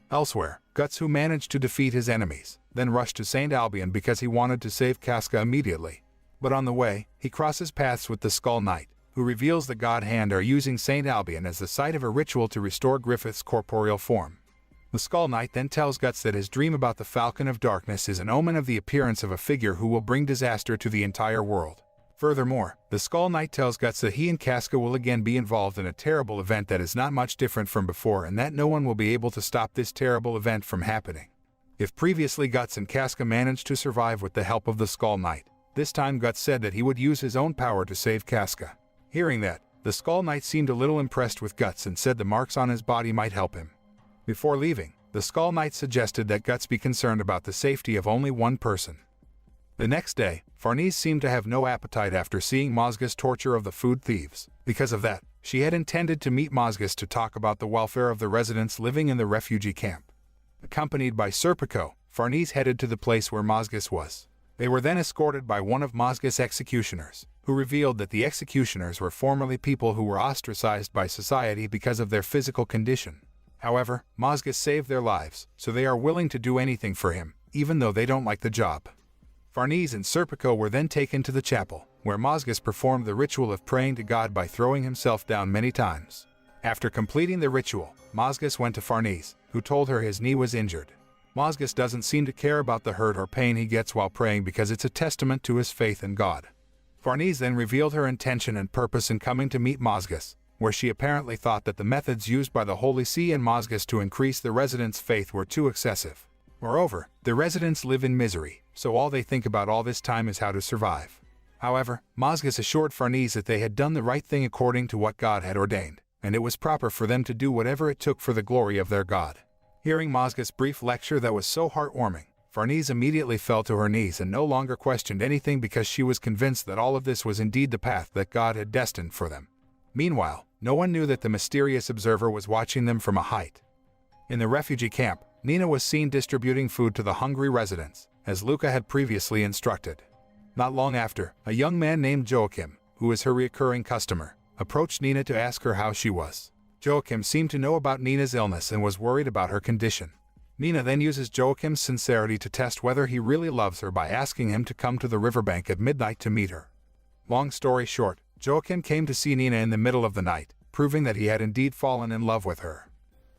Elsewhere, Guts, who managed to defeat his enemies, then rushed to St. Albion because he wanted to save Casca immediately. But on the way, he crosses paths with the Skull Knight, who reveals the God Hand are using St. Albion as the site of a ritual to restore Griffith's corporeal form. The Skull Knight then tells Guts that his dream about the Falcon of Darkness is an omen of the appearance of a figure who will bring disaster to the entire world. Furthermore, the Skull Knight tells Guts that he and Casca will again be involved in a terrible event that is not much different from before and that no one will be able to stop this terrible event from happening. If previously Guts and Casca managed to survive with the help of the Skull Knight, this time Guts said that he would use his own power to save Casca. Hearing that, the Skull Knight seemed a little impressed with Guts and said the marks on his body might help him. Before leaving, the Skull Knight suggested that Guts be concerned about the safety of only one person. The next day, Farnese seemed to have no appetite after seeing Mazgas' torture of the food thieves. Because of that, she had intended to meet Mazgas to talk about the welfare of the residents living in the refugee camp. Accompanied by Serpico, Farnese headed to the place where Mazgus was. They were then escorted by one of Mazgus' executioners, who revealed that the executioners were formerly people who were ostracized by society because of their physical condition. However, Mazgus saved their lives, so they are willing to do anything for him, even though they don't like the job. Farnese and Serpico were then taken to the chapel, where Mazgus performed the ritual of praying to God by throwing himself down many times. After completing the ritual, Mazgus went to Farnese, who told her his knee was injured. Mazgus doesn't seem to care about the hurt or pain he gets while praying because it's a testament to his faith in God. Farnese then revealed her intention and purpose in coming to meet Mazgus, where she apparently thought that the methods used by the Holy See and Mazgus to increase the residents' faith were too excessive. Moreover, the residents live in misery, so all they think about all this time is how to survive. However, Mazgus assured Farnese that they had done the right thing according to what God had ordained, and it was proper for them to do whatever it took for the glory of their God. Hearing Mazgus' brief lecture that was so heartwarming, Farnese immediately fell to her knees and no longer questioned anything because she was convinced that all of this was indeed the path that God had destined for them. Meanwhile, no one knew that the mysterious observer was watching them from a height. In the refugee camp, Nina was seen distributing food to the hungry residents, as Luca had previously instructed. Not long after, a young man named Joachim, who was her recurring customer, approached Nina to ask her how she was. Joachim seemed to know about Nina's illness and was worried about her condition. Nina then uses Joachim's sincerity to test whether he really loves her by asking him to come to the riverbank at midnight to meet her. Long story short, Joachim came to see Nina in the middle of the night, proving that he had indeed fallen in love with her.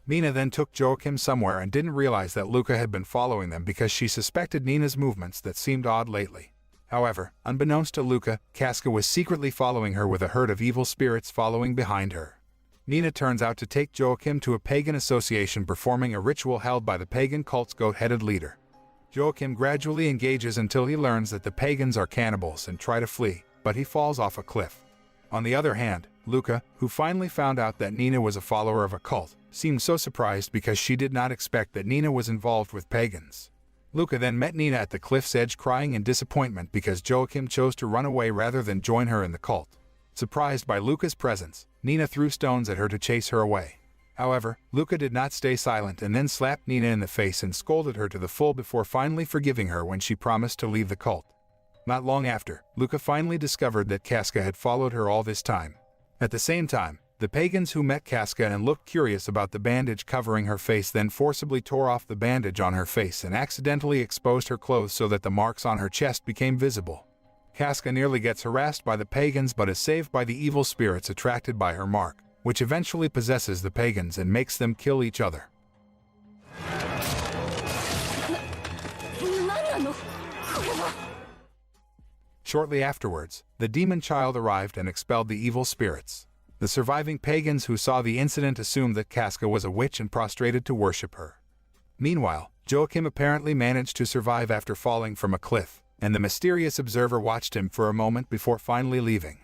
Nina then took Joachim somewhere and didn't realize that Luca had been following them because she suspected Nina's movements that seemed odd lately. However, unbeknownst to Luca, Casca was secretly following her with a herd of evil spirits following behind her. Nina turns out to take Joachim to a pagan association performing a ritual held by the pagan cult's goat-headed leader. Joachim gradually engages until he learns that the pagans are cannibals and try to flee, but he falls off a cliff. On the other hand, Luca, who finally found out that Nina was a follower of a cult, seemed so surprised because she did not expect that Nina was involved with pagans. Luca then met Nina at the cliff's edge crying in disappointment because Joachim chose to run away rather than join her in the cult. Surprised by Luca's presence, Nina threw stones at her to chase her away. However, Luca did not stay silent and then slapped Nina in the face and scolded her to the full before finally forgiving her when she promised to leave the cult. Not long after, Luca finally discovered that Casca had followed her all this time. At the same time, the pagans who met Casca and looked curious about the bandage covering her face then forcibly tore off the bandage on her face and accidentally exposed her clothes so that the marks on her chest became visible. Casca nearly gets harassed by the pagans but is saved by the evil spirits attracted by her mark, which eventually possesses the pagans and makes them kill each other. Shortly afterwards, the demon child arrived and expelled the evil spirits. The surviving pagans who saw the incident assumed that Casca was a witch and prostrated to worship her. Meanwhile, Joachim apparently managed to survive after falling from a cliff, and the mysterious observer watched him for a moment before finally leaving.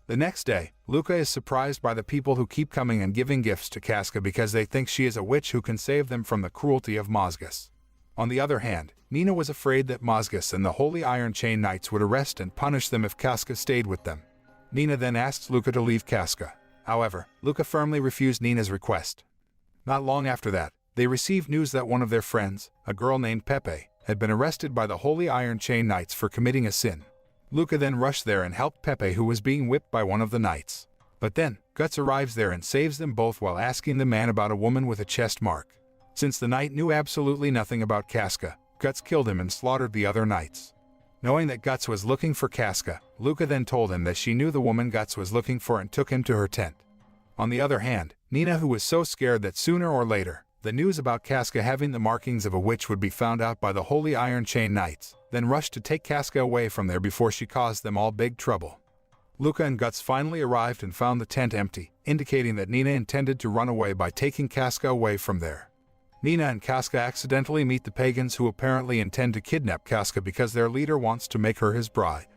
The next day, Luca is surprised by the people who keep coming and giving gifts to Casca because they think she is a witch who can save them from the cruelty of Mazgus. On the other hand, Nina was afraid that Mazgus and the Holy Iron Chain Knights would arrest and punish them if Casca stayed with them. Nina then asks Luca to leave Casca. However, Luca firmly refused Nina's request. Not long after that, they received news that one of their friends, a girl named Pepe, had been arrested by the Holy Iron Chain Knights for committing a sin. Luca then rushed there and helped Pepe, who was being whipped by one of the knights. But then, Guts arrives there and saves them both while asking the man about a woman with a chest mark. Since the knight knew absolutely nothing about Casca, Guts killed him and slaughtered the other knights. Knowing that Guts was looking for Casca, Luca then told him that she knew the woman Guts was looking for and took him to her tent. On the other hand, Nina, who was so scared that sooner or later, the news about Casca having the markings of a witch would be found out by the Holy Iron Chain Knights, then rushed to take Casca away from there before she caused them all big trouble. Luca and Guts finally arrived and found the tent empty, indicating that Nina intended to run away by taking Casca away from there. Nina and Casca accidentally meet the pagans who apparently intend to kidnap Casca because their leader wants to make her his bride.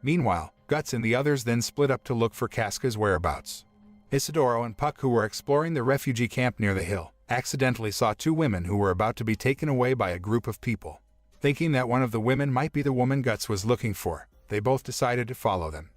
Meanwhile, Guts and the others then split up to look for Casca's whereabouts. Isidoro and Puck, who were exploring the refugee camp near the hill, accidentally saw two women who were about to be taken away by a group of people. Thinking that one of the women might be the woman Guts was looking for, they both decided to follow them.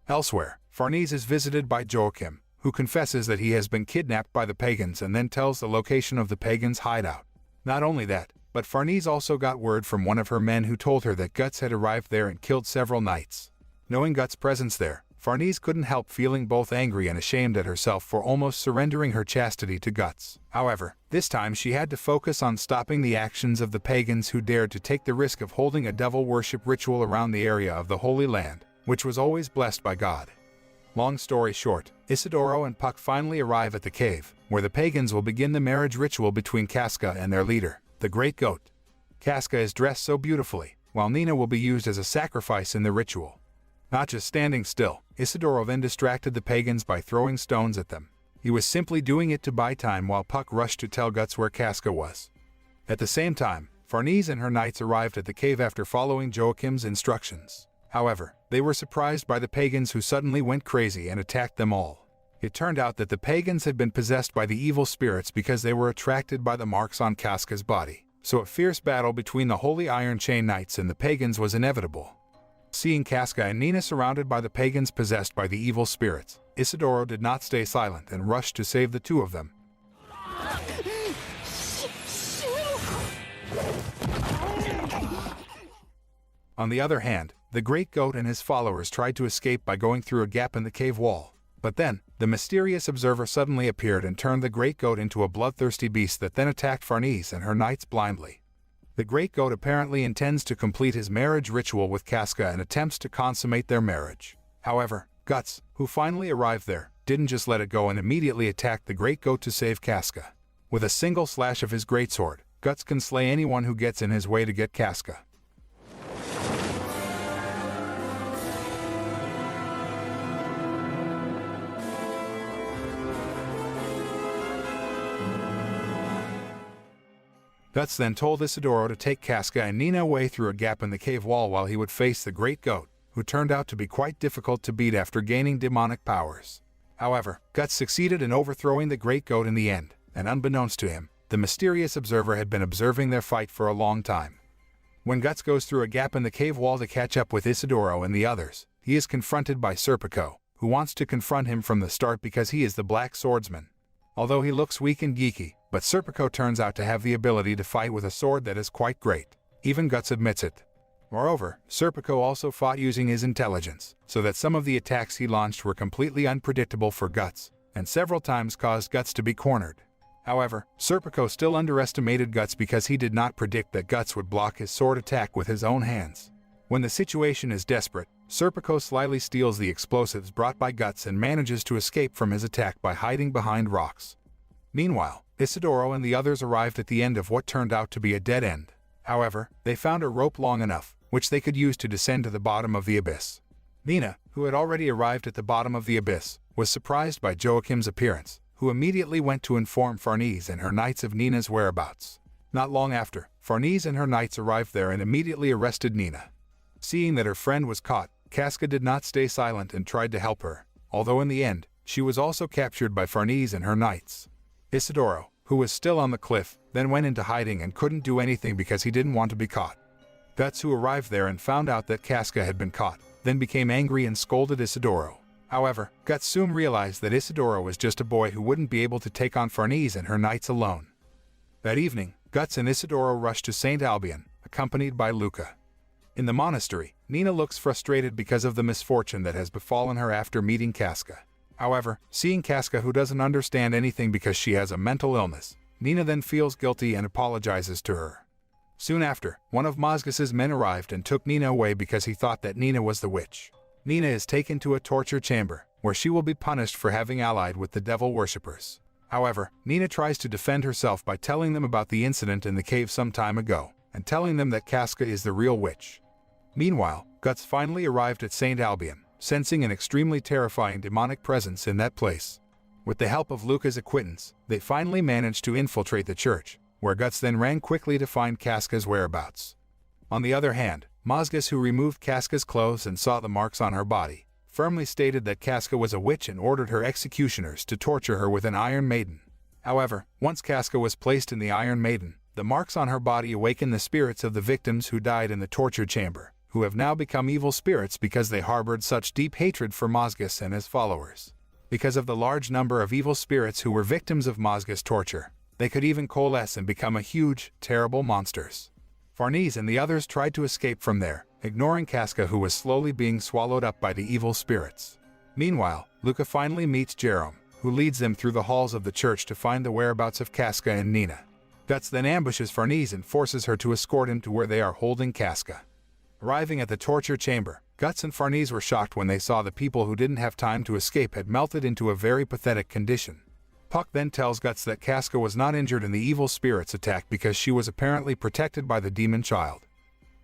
Elsewhere, Farnese is visited by Joachim, who confesses that he has been kidnapped by the pagans and then tells the location of the pagans' hideout. Not only that, but Farnese also got word from one of her men who told her that Guts had arrived there and killed several knights. Knowing Guts' presence there, Farnese couldn't help feeling both angry and ashamed at herself for almost surrendering her chastity to Guts. However, this time she had to focus on stopping the actions of the pagans who dared to take the risk of holding a devil worship ritual around the area of the Holy Land, which was always blessed by God. Long story short, Isidoro and Puck finally arrive at the cave, where the pagans will begin the marriage ritual between Casca and their leader, the Great Goat. Casca is dressed so beautifully, while Nina will be used as a sacrifice in the ritual. Not just standing still, Isidoro then distracted the pagans by throwing stones at them. He was simply doing it to buy time while Puck rushed to tell Guts where Casca was. At the same time, Farnese and her knights arrived at the cave after following Joachim's instructions. However, they were surprised by the pagans who suddenly went crazy and attacked them all. It turned out that the pagans had been possessed by the evil spirits because they were attracted by the marks on Casca's body, so a fierce battle between the Holy Iron Chain Knights and the pagans was inevitable. Seeing Casca and Nina surrounded by the pagans possessed by the evil spirits, Isidoro did not stay silent and rushed to save the two of them. On the other hand, the Great Goat and his followers tried to escape by going through a gap in the cave wall. But then, the mysterious observer suddenly appeared and turned the Great Goat into a bloodthirsty beast that then attacked Farnese and her knights blindly. The Great Goat apparently intends to complete his marriage ritual with Casca and attempts to consummate their marriage. However, Guts, who finally arrived there, didn't just let it go and immediately attacked the Great Goat to save Casca. With a single slash of his greatsword, Guts can slay anyone who gets in his way to get Casca. Guts then told Isidoro to take Casca and Nina away through a gap in the cave wall while he would face the Great Goat, who turned out to be quite difficult to beat after gaining demonic powers. However, Guts succeeded in overthrowing the Great Goat in the end, and unbeknownst to him, the mysterious observer had been observing their fight for a long time. When Guts goes through a gap in the cave wall to catch up with Isidoro and the others, he is confronted by Serpico, who wants to confront him from the start because he is the Black Swordsman. Although he looks weak and geeky, but Serpico turns out to have the ability to fight with a sword that is quite great. Even Guts admits it. Moreover, Serpico also fought using his intelligence, so that some of the attacks he launched were completely unpredictable for Guts, and several times caused Guts to be cornered. However, Serpico still underestimated Guts because he did not predict that Guts would block his sword attack with his own hands. When the situation is desperate, Serpico slyly steals the explosives brought by Guts and manages to escape from his attack by hiding behind rocks. Meanwhile, Isidoro and the others arrived at the end of what turned out to be a dead end. However, they found a rope long enough, which they could use to descend to the bottom of the abyss. Nina, who had already arrived at the bottom of the abyss, was surprised by Joachim's appearance, who immediately went to inform Farnese and her knights of Nina's whereabouts. Not long after, Farnese and her knights arrived there and immediately arrested Nina. Seeing that her friend was caught, Casca did not stay silent and tried to help her, although in the end, she was also captured by Farnese and her knights. Isidoro, who was still on the cliff, then went into hiding and couldn't do anything because he didn't want to be caught. Guts, who arrived there and found out that Casca had been caught, then became angry and scolded Isidoro. However, Guts soon realized that Isidoro was just a boy who wouldn't be able to take on Farnese and her knights alone. That evening, Guts and Isidoro rushed to St. Albion, accompanied by Luca. In the monastery, Nina looks frustrated because of the misfortune that has befallen her after meeting Casca. However, seeing Casca, who doesn't understand anything because she has a mental illness, Nina then feels guilty and apologizes to her. Soon after, one of Mazgas's men arrived and took Nina away because he thought that Nina was the witch. Nina is taken to a torture chamber, where she will be punished for having allied with the devil worshippers. However, Nina tries to defend herself by telling them about the incident in the cave some time ago, and telling them that Casca is the real witch. Meanwhile, Guts finally arrived at St. Albion, sensing an extremely terrifying demonic presence in that place. With the help of Luca's acquaintance, they finally managed to infiltrate the church, where Guts then ran quickly to find Casca's whereabouts. On the other hand, Mazgas, who removed Casca's clothes and saw the marks on her body, firmly stated that Casca was a witch and ordered her executioners to torture her with an Iron Maiden. However, once Casca was placed in the Iron Maiden, the marks on her body awakened the spirits of the victims who died in the torture chamber, who have now become evil spirits because they harbored such deep hatred for Mazgas and his followers. Because of the large number of evil spirits who were victims of Mazga's torture, they could even coalesce and become a huge, terrible monsters. Farnese and the others tried to escape from there, ignoring Casca, who was slowly being swallowed up by the evil spirits. Meanwhile, Luca finally meets Jerome, who leads them through the halls of the church to find the whereabouts of Casca and Nina. Guts then ambushes Farnese and forces her to escort him to where they are holding Casca. Arriving at the torture chamber, Guts and Farnese were shocked when they saw the people who didn't have time to escape had melted into a very pathetic condition. Puck then tells Guts that Casca was not injured in the evil spirit's attack because she was apparently protected by the demon child.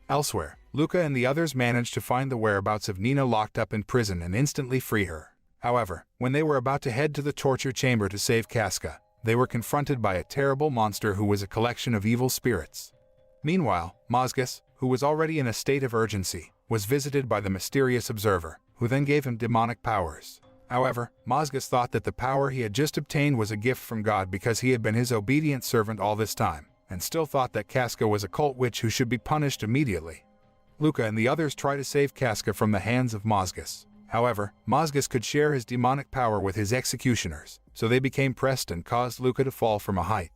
Elsewhere, Luca and the others managed to find the whereabouts of Nina locked up in prison and instantly free her. However, when they were about to head to the torture chamber to save Casca, they were confronted by a terrible monster who was a collection of evil spirits. Meanwhile, Mazgas, who was already in a state of urgency, was visited by the mysterious observer, who then gave him demonic powers. However, Mazgas thought that the power he had just obtained was a gift from God because he had been his obedient servant all this time, and still thought that Casca was a cult witch who should be punished immediately. Luca and the others try to save Casca from the hands of Mazgas. However, Mazgas could share his demonic power with his executioners, so they became pressed and caused Luca to fall from a height.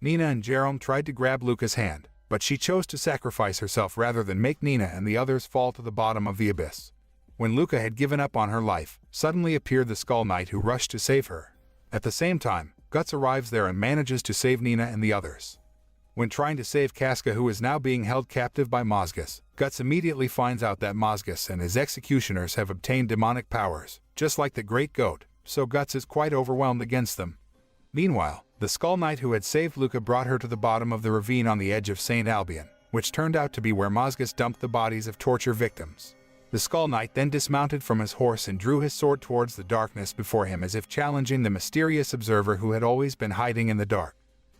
Nina and Jerome tried to grab Luca's hand, but she chose to sacrifice herself rather than make Nina and the others fall to the bottom of the abyss. When Luca had given up on her life, suddenly appeared the Skull Knight who rushed to save her. At the same time, Guts arrives there and manages to save Nina and the others. When trying to save Casca, who is now being held captive by Mazgas, Guts immediately finds out that Mazgas and his executioners have obtained demonic powers, just like the Great Goat, so Guts is quite overwhelmed against them. Meanwhile, the Skull Knight who had saved Luca brought her to the bottom of the ravine on the edge of St. Albion, which turned out to be where Mazgas dumped the bodies of torture victims. The Skull Knight then dismounted from his horse and drew his sword towards the darkness before him as if challenging the mysterious observer who had always been hiding in the dark.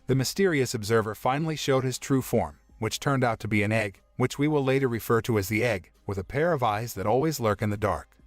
The mysterious observer finally showed his true form, which turned out to be an egg, which we will later refer to as the egg, with a pair of eyes that always lurk in the dark.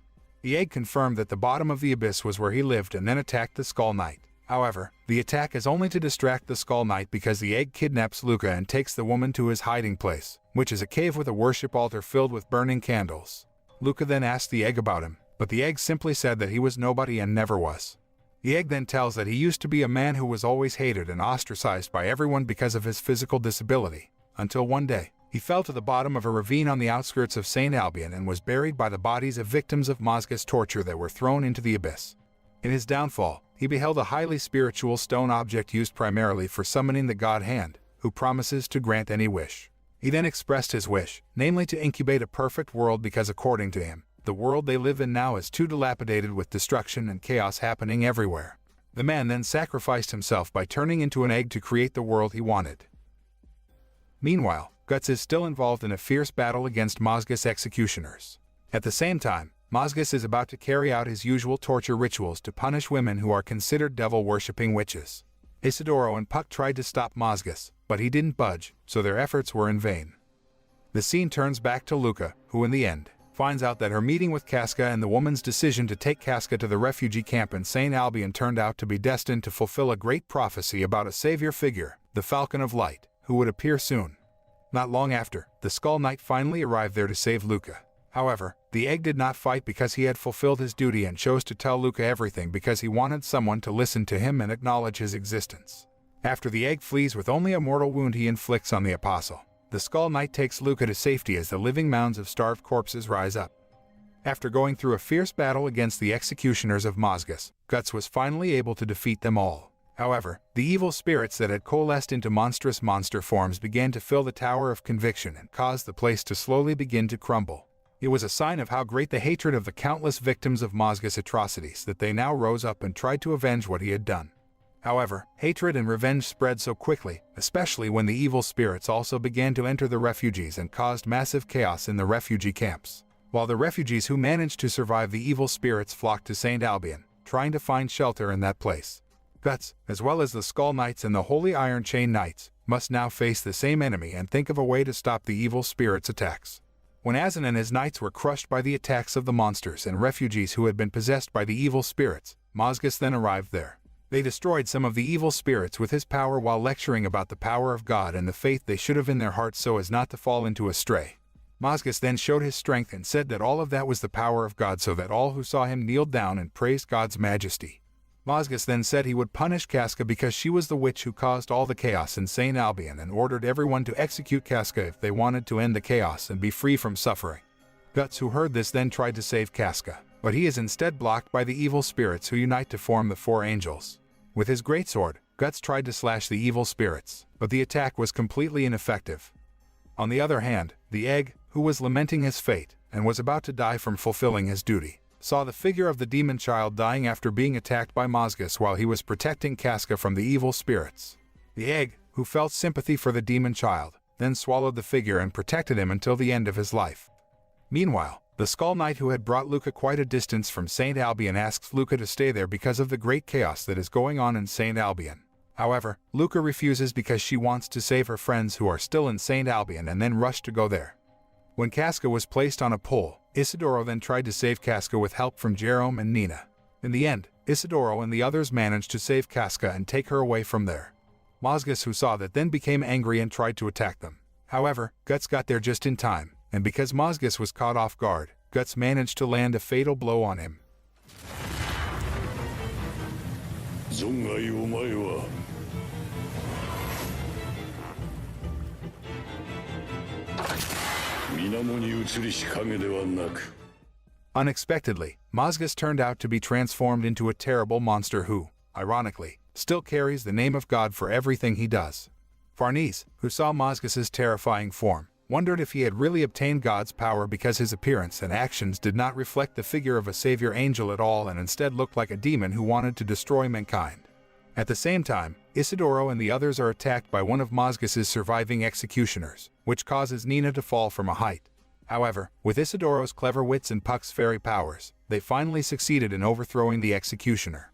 The egg confirmed that the bottom of the abyss was where he lived and then attacked the Skull Knight. However, the attack is only to distract the Skull Knight because the egg kidnaps Luca and takes the woman to his hiding place, which is a cave with a worship altar filled with burning candles. Luca then asked the egg about him, but the egg simply said that he was nobody and never was. The egg then tells that he used to be a man who was always hated and ostracized by everyone because of his physical disability, until one day, he fell to the bottom of a ravine on the outskirts of St. Albion and was buried by the bodies of victims of Mazgas' torture that were thrown into the abyss. In his downfall, he beheld a highly spiritual stone object used primarily for summoning the god Hand, who promises to grant any wish. He then expressed his wish, namely to incubate a perfect world because according to him, the world they live in now is too dilapidated with destruction and chaos happening everywhere. The man then sacrificed himself by turning into an egg to create the world he wanted. Meanwhile, Guts is still involved in a fierce battle against Mazgas' executioners. At the same time, Mazgas is about to carry out his usual torture rituals to punish women who are considered devil-worshipping witches. Isidoro and Puck tried to stop Mazgas, but he didn't budge, so their efforts were in vain. The scene turns back to Luca, who in the end, finds out that her meeting with Casca and the woman's decision to take Casca to the refugee camp in St. Albion turned out to be destined to fulfill a great prophecy about a savior figure, the Falcon of Light, who would appear soon. Not long after, the Skull Knight finally arrived there to save Luca. However, the egg did not fight because he had fulfilled his duty and chose to tell Luca everything because he wanted someone to listen to him and acknowledge his existence. After the egg flees with only a mortal wound he inflicts on the apostle, the Skull Knight takes Luca to safety as the living mounds of starved corpses rise up. After going through a fierce battle against the executioners of Mazgas, Guts was finally able to defeat them all. However, the evil spirits that had coalesced into monstrous monster forms began to fill the Tower of Conviction and caused the place to slowly begin to crumble. It was a sign of how great the hatred of the countless victims of Mazgas' atrocities that they now rose up and tried to avenge what he had done. However, hatred and revenge spread so quickly, especially when the evil spirits also began to enter the refugees and caused massive chaos in the refugee camps. While the refugees who managed to survive the evil spirits flocked to St. Albion, trying to find shelter in that place. Guts, as well as the Skull Knights and the Holy Iron Chain Knights, must now face the same enemy and think of a way to stop the evil spirits' attacks. When Azan and his knights were crushed by the attacks of the monsters and refugees who had been possessed by the evil spirits, Mazgas then arrived there. They destroyed some of the evil spirits with his power while lecturing about the power of God and the faith they should have in their hearts so as not to fall into a stray. Mazgus then showed his strength and said that all of that was the power of God, so that all who saw him kneeled down and praised God's majesty. Mazgus then said he would punish Casca because she was the witch who caused all the chaos in St. Albion, and ordered everyone to execute Casca if they wanted to end the chaos and be free from suffering. Guts, who heard this, then tried to save Casca, but he is instead blocked by the evil spirits who unite to form the four angels. With his greatsword, Guts tried to slash the evil spirits, but the attack was completely ineffective. On the other hand, the egg, who was lamenting his fate and was about to die from fulfilling his duty, saw the figure of the demon child dying after being attacked by Mazgus while he was protecting Casca from the evil spirits. The egg, who felt sympathy for the demon child, then swallowed the figure and protected him until the end of his life. Meanwhile, the Skull Knight, who had brought Luca quite a distance from St. Albion, asks Luca to stay there because of the great chaos that is going on in St. Albion. However, Luca refuses because she wants to save her friends who are still in St. Albion and then rushed to go there. When Casca was placed on a pole, Isidoro then tried to save Casca with help from Jerome and Nina. In the end, Isidoro and the others managed to save Casca and take her away from there. Mazgus, who saw that, then became angry and tried to attack them. However, Guts got there just in time, and because Mazgus was caught off guard, Guts managed to land a fatal blow on him. Unexpectedly, Mazgus turned out to be transformed into a terrible monster who, ironically, still carries the name of God for everything he does. Farnese, who saw Mazgus's terrifying form, wondered if he had really obtained God's power because his appearance and actions did not reflect the figure of a savior angel at all and instead looked like a demon who wanted to destroy mankind. At the same time, Isidoro and the others are attacked by one of Mazgus's surviving executioners, which causes Nina to fall from a height. However, with Isidoro's clever wits and Puck's fairy powers, they finally succeeded in overthrowing the executioner.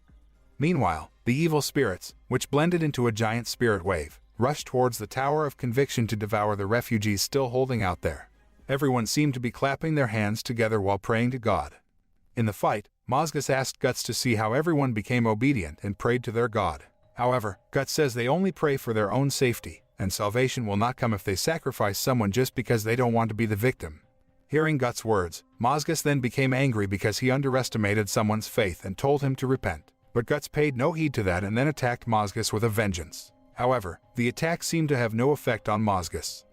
Meanwhile, the evil spirits, which blended into a giant spirit wave, rushed towards the Tower of Conviction to devour the refugees still holding out there. Everyone seemed to be clapping their hands together while praying to God. In the fight, Mazgus asked Guts to see how everyone became obedient and prayed to their God. However, Guts says they only pray for their own safety, and salvation will not come if they sacrifice someone just because they don't want to be the victim. Hearing Guts' words, Mazgus then became angry because he underestimated someone's faith and told him to repent. But Guts paid no heed to that and then attacked Mazgus with a vengeance. However, the attack seemed to have no effect on Mazgus.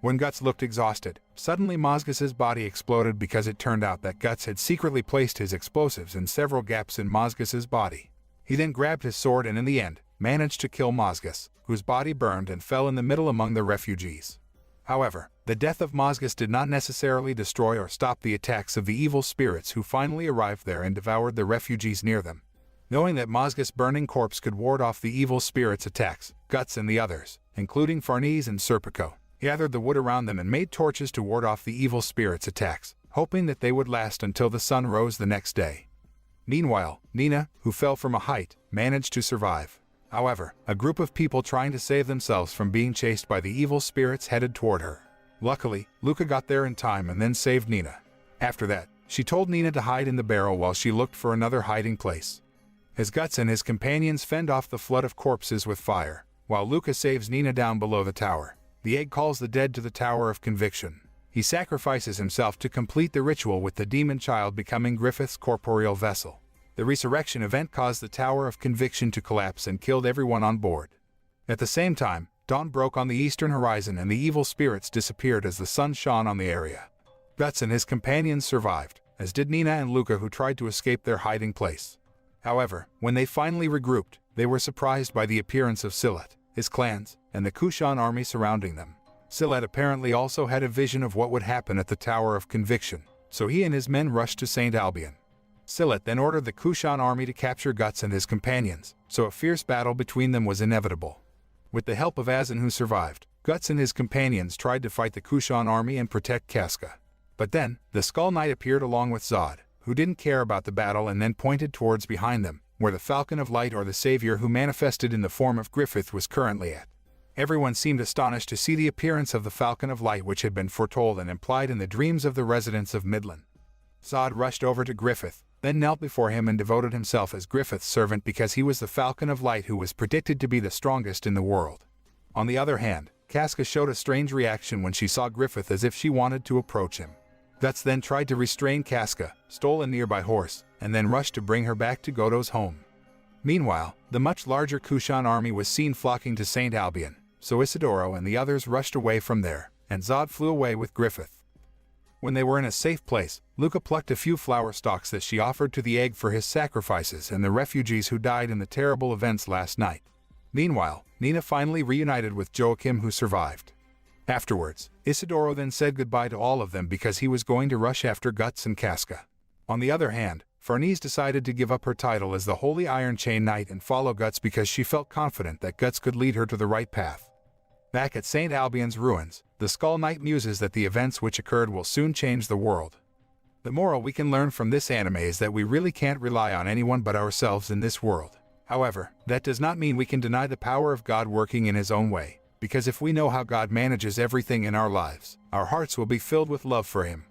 When Guts looked exhausted, suddenly Mazgus's body exploded because it turned out that Guts had secretly placed his explosives in several gaps in Mazgus's body. He then grabbed his sword and in the end, managed to kill Mazgus, whose body burned and fell in the middle among the refugees. However, the death of Mazgus did not necessarily destroy or stop the attacks of the evil spirits who finally arrived there and devoured the refugees near them. Knowing that Mazgus' burning corpse could ward off the evil spirits' attacks, Guts and the others, including Farnese and Serpico, gathered the wood around them and made torches to ward off the evil spirits' attacks, hoping that they would last until the sun rose the next day. Meanwhile, Nina, who fell from a height, managed to survive. However, a group of people trying to save themselves from being chased by the evil spirits headed toward her. Luckily, Luca got there in time and then saved Nina. After that, she told Nina to hide in the barrel while she looked for another hiding place. As Guts and his companions fend off the flood of corpses with fire, while Luca saves Nina down below the tower, the egg calls the dead to the Tower of Conviction. He sacrifices himself to complete the ritual with the demon child becoming Griffith's corporeal vessel. The resurrection event caused the Tower of Conviction to collapse and killed everyone on board. At the same time, dawn broke on the eastern horizon and the evil spirits disappeared as the sun shone on the area. Guts and his companions survived, as did Nina and Luca, who tried to escape their hiding place. However, when they finally regrouped, they were surprised by the appearance of Silet, his clans, and the Kushan army surrounding them. Silet apparently also had a vision of what would happen at the Tower of Conviction, so he and his men rushed to St. Albion. Silet then ordered the Kushan army to capture Guts and his companions, so a fierce battle between them was inevitable. With the help of Azan, who survived, Guts and his companions tried to fight the Kushan army and protect Casca. But then, the Skull Knight appeared along with Zod, who didn't care about the battle and then pointed towards behind them, where the Falcon of Light, or the Savior who manifested in the form of Griffith, was currently at. Everyone seemed astonished to see the appearance of the Falcon of Light, which had been foretold and implied in the dreams of the residents of Midland. Zod rushed over to Griffith, then knelt before him and devoted himself as Griffith's servant because he was the Falcon of Light who was predicted to be the strongest in the world. On the other hand, Casca showed a strange reaction when she saw Griffith, as if she wanted to approach him. Guts then tried to restrain Casca, stole a nearby horse, and then rushed to bring her back to Godot's home. Meanwhile, the much larger Kushan army was seen flocking to St. Albion, so Isidoro and the others rushed away from there, and Zod flew away with Griffith. When they were in a safe place, Luca plucked a few flower stalks that she offered to the egg for his sacrifices and the refugees who died in the terrible events last night. Meanwhile, Nina finally reunited with Joachim, who survived. Afterwards, Isidoro then said goodbye to all of them because he was going to rush after Guts and Casca. On the other hand, Farnese decided to give up her title as the Holy Iron Chain Knight and follow Guts because she felt confident that Guts could lead her to the right path. Back at St. Albion's ruins, the Skull Knight muses that the events which occurred will soon change the world. The moral we can learn from this anime is that we really can't rely on anyone but ourselves in this world. However, that does not mean we can deny the power of God working in His own way, because if we know how God manages everything in our lives, our hearts will be filled with love for Him.